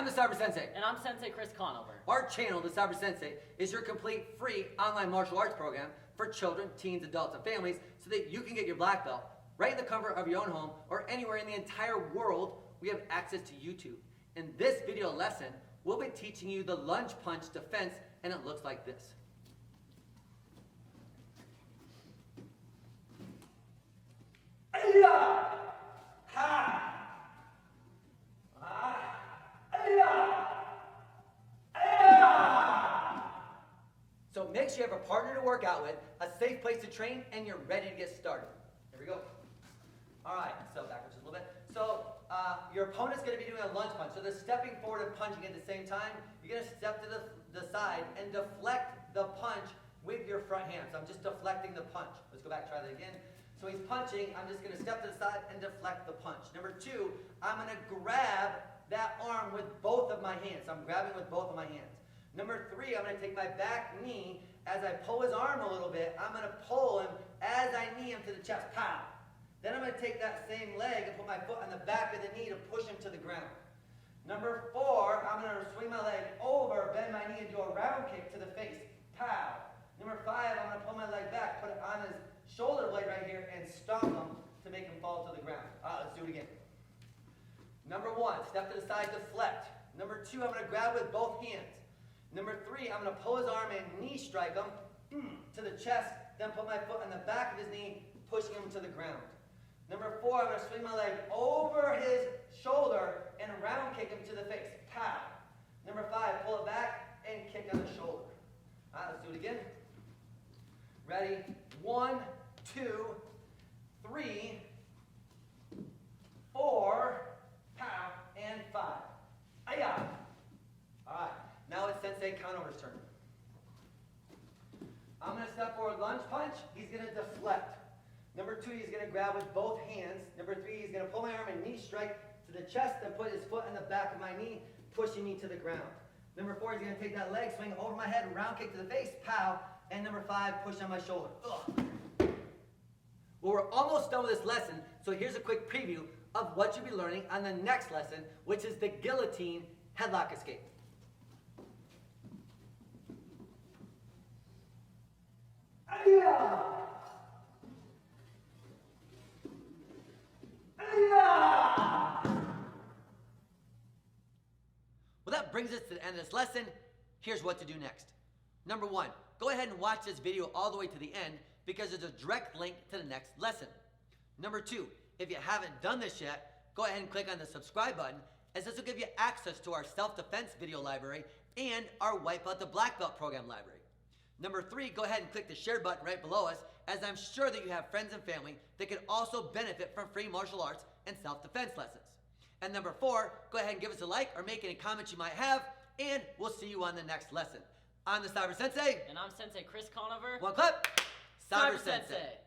I'm the Cyber Sensei. And I'm Sensei Chris Conover. Our channel, the Cyber Sensei, is your complete free online martial arts program for children, teens, adults, and families so that you can get your black belt right in the comfort of your own home or anywhere in the entire world. We have access to YouTube. In this video lesson, we'll be teaching you the lunge punch defense, and it looks like this. So make sure you have a partner to work out with, a safe place to train, and you're ready to get started. Here we go. All right, so backwards a little bit. So your opponent's going to be doing a lunge punch. So they're stepping forward and punching at the same time. You're going to step to the side and deflect the punch with your front hand. So I'm just deflecting the punch. Let's go back and try that again. So he's punching. I'm just going to step to the side and deflect the punch. Number two, I'm going to grab that arm with both of my hands. So I'm grabbing with both of my hands. Number three, I'm going to take my back knee. As I pull his arm a little bit, I'm going to pull him as I knee him to the chest. Pow! Then I'm going to take that same leg and put my foot on the back of the knee to push him to the ground. Number four, I'm going to swing my leg over, bend my knee, and do a round kick to the face. Pow! Number five, I'm going to pull my leg back, put it on his shoulder blade right here, and stomp him to make him fall to the ground. Let's do it again. Number one, step to the side, deflect. Number two, I'm going to grab with both hands. Number three, I'm going to pull his arm and knee strike him to the chest, then put my foot on the back of his knee, pushing him to the ground. Number four, I'm going to swing my leg over his shoulder and round kick him to the face. Pow! Number five, pull it back and kick on the shoulder. Let's do it again. Ready? 1, 2, 3, 4, pow, and 5. Ayah! All right. Now it's Sensei Conover's turn. I'm going to step forward, lunge punch. He's going to deflect. Number two, he's going to grab with both hands. Number three, he's going to pull my arm and knee strike to the chest and put his foot on the back of my knee, pushing me to the ground. Number four, he's going to take that leg, swing over my head, round kick to the face, pow. And number five, push on my shoulder. Ugh. Well, we're almost done with this lesson, so here's a quick preview of what you'll be learning on the next lesson, which is the guillotine headlock escape. Well, that brings us to the end of this lesson. Here's what to do next. Number one, go ahead and watch this video all the way to the end because there's a direct link to the next lesson. Number two, if you haven't done this yet, go ahead and click on the subscribe button, as this will give you access to our self-defense video library and our White Belt to Black Belt program library. Number three, go ahead and click the share button right below us, as I'm sure that you have friends and family that can also benefit from free martial arts and self-defense lessons. And number four, go ahead and give us a like or make any comments you might have, and we'll see you on the next lesson. I'm the Cyber Sensei. And I'm Sensei Chris Conover. One clap. Cyber Sensei.